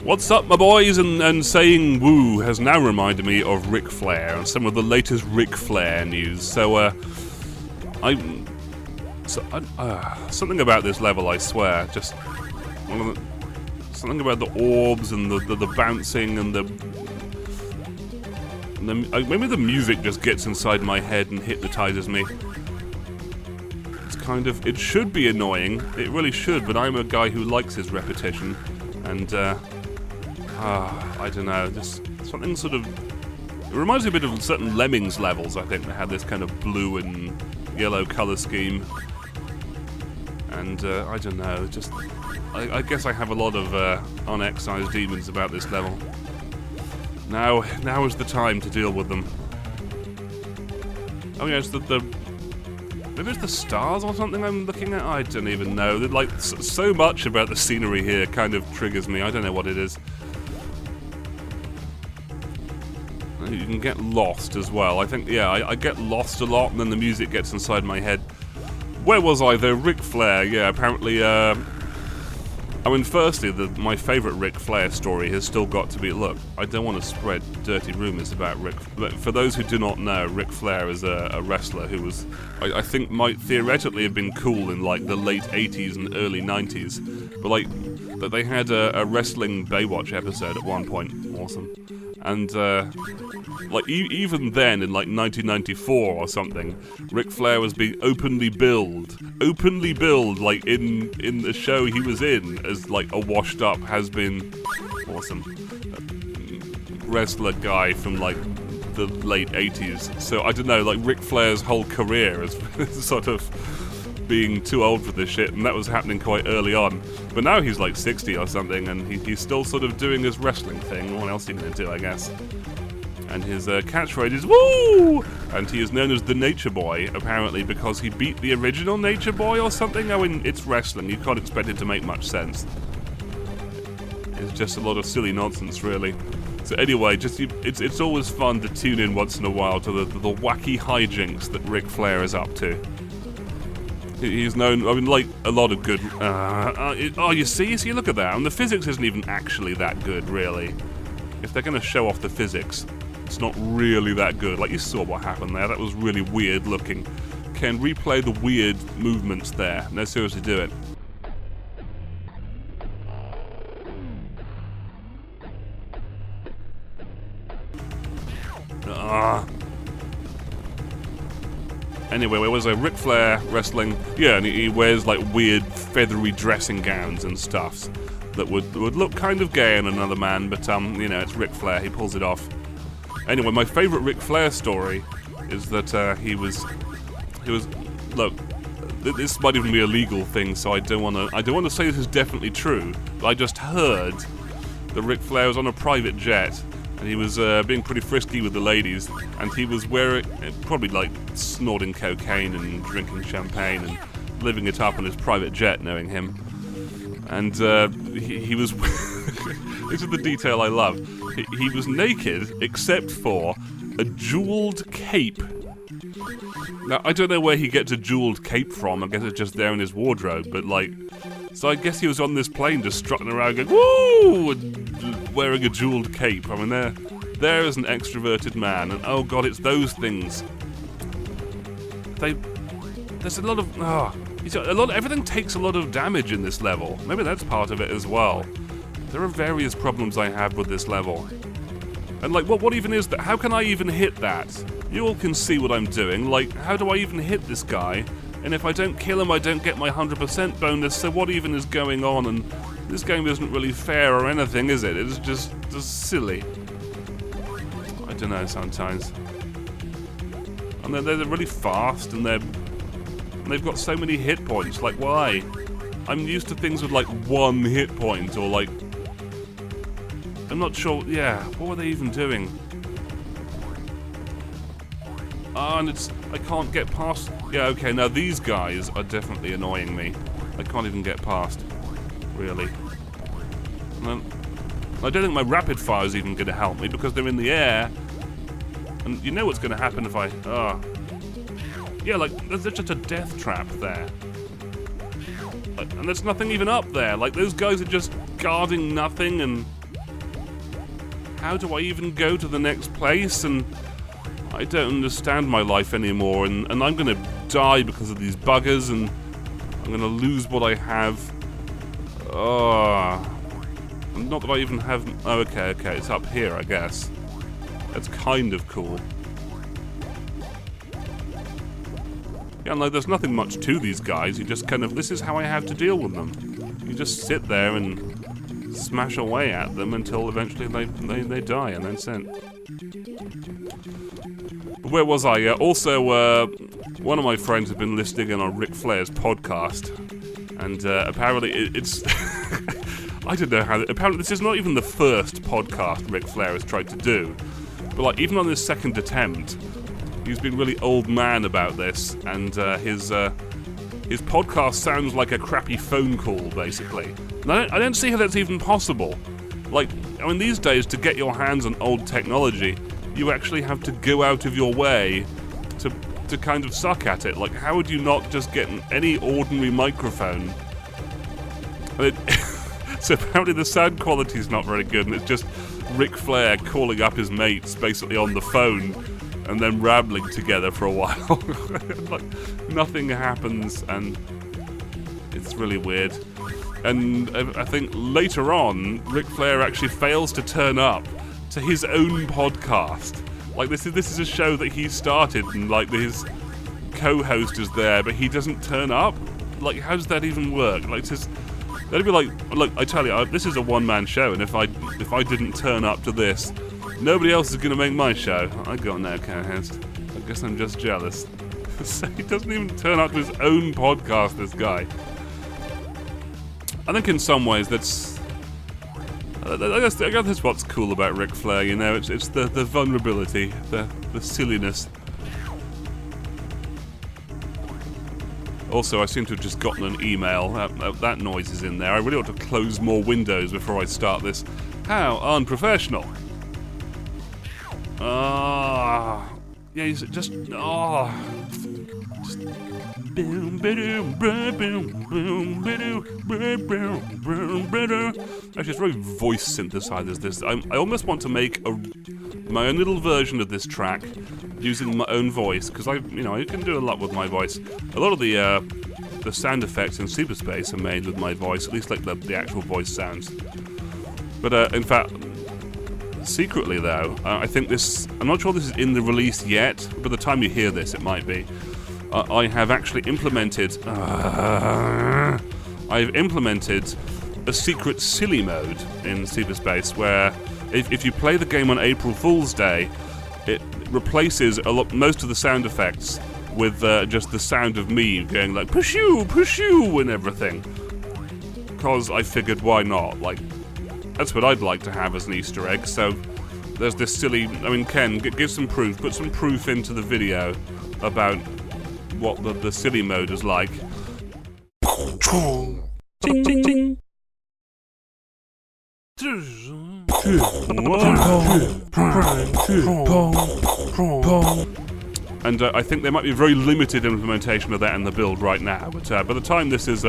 What's up, my boys? And saying woo has now reminded me of Ric Flair and some of the latest Ric Flair news. Something about this level, I swear. Just something about the orbs and the bouncing and maybe the music just gets inside my head and hypnotizes me. It should be annoying. It really should, but I'm a guy who likes his repetition. And, I don't know, just something sort of... It reminds me a bit of certain Lemmings levels, I think. They had this kind of blue and yellow color scheme. And, I don't know, just... I guess I have a lot of unexcised demons about this level. Now is the time to deal with them. Oh yeah, it's maybe it's the stars or something I'm looking at? I don't even know. Like, so much about the scenery here kind of triggers me. I don't know what it is. You can get lost as well. I think, yeah, I get lost a lot and then the music gets inside my head. Where was I though? Ric Flair, yeah, apparently, I mean, firstly, my favourite Ric Flair story has still got to be... Look, I don't want to spread dirty rumours about Ric... But for those who do not know, Ric Flair is a wrestler who was... I think might theoretically have been cool in, like, the late 80s and early 90s. But, like, they had a wrestling Baywatch episode at one point. Awesome. And, like, even then, in, like, 1994 or something, Ric Flair was being openly billed, like, in the show he was in, as, like, a washed-up, has-been, awesome, wrestler guy from, like, the late 80s. So, I don't know, like, Ric Flair's whole career is sort of being too old for this shit, and that was happening quite early on. But now he's like 60 or something, and he's still sort of doing his wrestling thing. What else are you going to do, I guess? And his catchphrase is "Woo!" And he is known as the Nature Boy, apparently, because he beat the original Nature Boy or something. I mean, it's wrestling. You can't expect it to make much sense. It's just a lot of silly nonsense, really. So anyway, it's always fun to tune in once in a while to the wacky hijinks that Ric Flair is up to. He's known, I mean, like, a lot of good... you see, look at that. And the physics isn't even actually that good, really. If they're going to show off the physics, it's not really that good. Like, you saw what happened there. That was really weird looking. Can replay the weird movements there. No, seriously, do it. Anyway, where was I? Ric Flair wrestling. Yeah, and he wears like weird feathery dressing gowns and stuff that would look kind of gay on another man, but you know, it's Ric Flair. He pulls it off. Anyway, my favourite Ric Flair story is that he was. Look, this might even be a legal thing, so I don't want to say this is definitely true. But I just heard that Ric Flair was on a private jet. And he was being pretty frisky with the ladies, and he was wearing, probably like snorting cocaine and drinking champagne and living it up on his private jet, knowing him. And he was, this is the detail I love, he was naked except for a jeweled cape. Now, I don't know where he gets a jeweled cape from. I guess it's just there in his wardrobe, but like... So I guess he was on this plane just strutting around going, woo! Wearing a jeweled cape. I mean, there is an extroverted man, and oh god, it's those things. There's a lot of... everything takes a lot of damage in this level. Maybe that's part of it as well. There are various problems I have with this level. And like, what even is that? How can I even hit that? You all can see what I'm doing. Like, how do I even hit this guy? And if I don't kill him, I don't get my 100% bonus, so what even is going on? And this game isn't really fair or anything, is it? It's just silly. I don't know, sometimes. And they're really fast, and they've got so many hit points. Like, why? I'm used to things with, like, one hit point, or, like... I'm not sure, yeah, what were they even doing? And I can't get past... Yeah, okay, now these guys are definitely annoying me. I can't even get past, really. And I don't think my rapid fire is even going to help me, because they're in the air. And you know what's going to happen if I... Yeah, like, there's just a death trap there. And there's nothing even up there. Like, those guys are just guarding nothing, and... how do I even go to the next place? And I don't understand my life anymore, and I'm gonna die because of these buggers, and I'm gonna lose what I have. Not that I even have... Oh, okay, it's up here, I guess. That's kind of cool. Yeah, no, there's nothing much to these guys. You just kind of... This is how I have to deal with them. You just sit there and smash away at them until eventually they die, and that's it. Where was I? Also, one of my friends had been listening in on Ric Flair's podcast, and apparently it's... I don't know how... Apparently this is not even the first podcast Ric Flair has tried to do, but like even on his second attempt, he's been really old man about this, and his podcast sounds like a crappy phone call, basically. And I don't see how that's even possible. Like, I mean, these days, to get your hands on old technology, you actually have to go out of your way to kind of suck at it. Like, how would you not just get any ordinary microphone? So apparently the sound quality is not very good, and it's just Ric Flair calling up his mates, basically on the phone, and then rambling together for a while. Like, nothing happens, and it's really weird. And I think later on, Ric Flair actually fails to turn up to his own podcast. Like, this is a show that he started, and like his co-host is there, but he doesn't turn up. Like, how does that even work? Like, that'd be like, look, I tell you, this is a one-man show, and if I didn't turn up to this, nobody else is going to make my show. I got no co-host. I guess I'm just jealous. So he doesn't even turn up to his own podcast, this guy. I think in some ways I guess that's what's cool about Ric Flair, you know, it's the vulnerability, the silliness. Also, I seem to have just gotten an email. That noise is in there. I really ought to close more windows before I start this. How unprofessional. Yeah, just boom, boom, boom, boom, boom. Actually, it's very voice synthesizers. This I almost want to make my own little version of this track using my own voice, because I can do a lot with my voice. A lot of the sound effects in Super Space are made with my voice, at least like the actual voice sounds. But in fact, secretly though, I think I'm not sure this is in the release yet. By the time you hear this, it might be. I have actually implemented. I've implemented a secret silly mode in Super Space, where if you play the game on April Fool's Day, it replaces most of the sound effects with just the sound of me going like push-oo, push-oo and everything. Because I figured, why not? Like, that's what I'd like to have as an Easter egg. So there's this silly... I mean, Ken, give some proof. Put some proof into the video about what the silly mode is like. Ting, ting, ting. And I think there might be a very limited implementation of that in the build right now. But by the time this is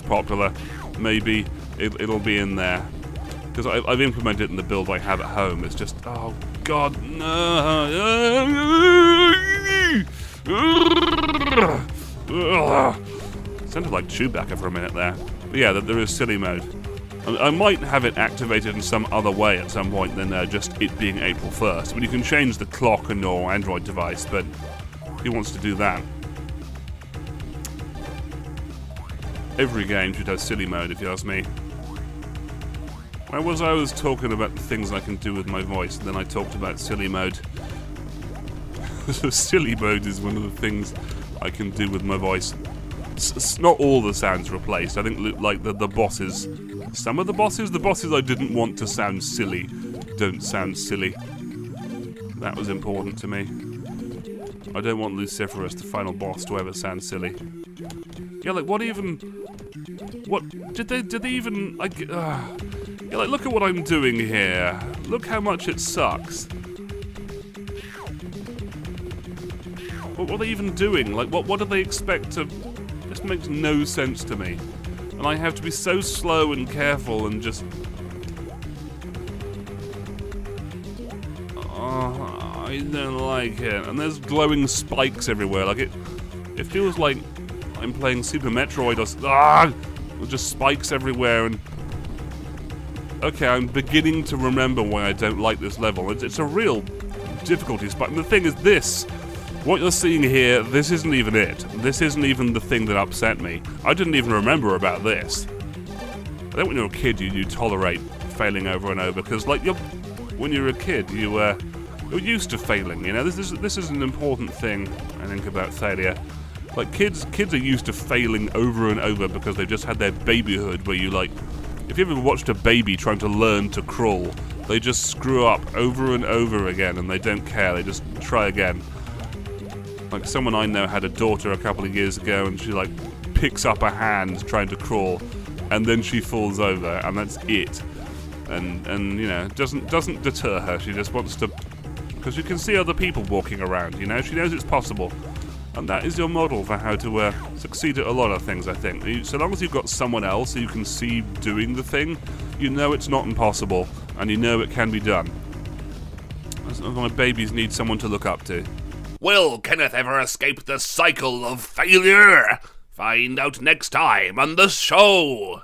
popular, maybe it'll be in there, because I've implemented it in the build I have at home. It's just, oh god, no. Sounded like Chewbacca for a minute there. But yeah, there is silly mode. I might have it activated in some other way at some point than just it being April 1st. But you can change the clock on your Android device, but who wants to do that? Every game should have silly mode, if you ask me. I was talking about the things I can do with my voice, and then I talked about silly mode. So silly mode is one of the things I can do with my voice. Not all the sounds replaced. I think like the bosses, some of the bosses I didn't want to sound silly, don't sound silly. That was important to me. I don't want Luciferus, the final boss, to ever sound silly. Yeah, like what did they even like? Yeah, like look at what I'm doing here. Look how much it sucks. What are they even doing? Like what do they expect to? This makes no sense to me. And I have to be so slow and careful and just... I don't like it. And there's glowing spikes everywhere. Like it feels like I'm playing Super Metroid or there's just spikes everywhere. And okay, I'm beginning to remember why I don't like this level. It's a real difficulty spike. And the thing is this. What you're seeing here, this isn't even it. This isn't even the thing that upset me. I didn't even remember about this. I think when you're a kid, you tolerate failing over and over, because like when you're a kid, you're used to failing. You know, this is an important thing I think about failure. Like kids are used to failing over and over because they've just had their babyhood where you like, if you ever watched a baby trying to learn to crawl, they just screw up over and over again and they don't care. They just try again. Like someone I know had a daughter a couple of years ago, and she like picks up a hand trying to crawl, and then she falls over, and that's it. And you know, doesn't deter her. She just wants to, because you can see other people walking around. You know, she knows it's possible, and that is your model for how to succeed at a lot of things. I think so long as you've got someone else who you can see doing the thing, you know it's not impossible, and you know it can be done. My babies need someone to look up to. Will Kenneth ever escape the cycle of failure? Find out next time on the show.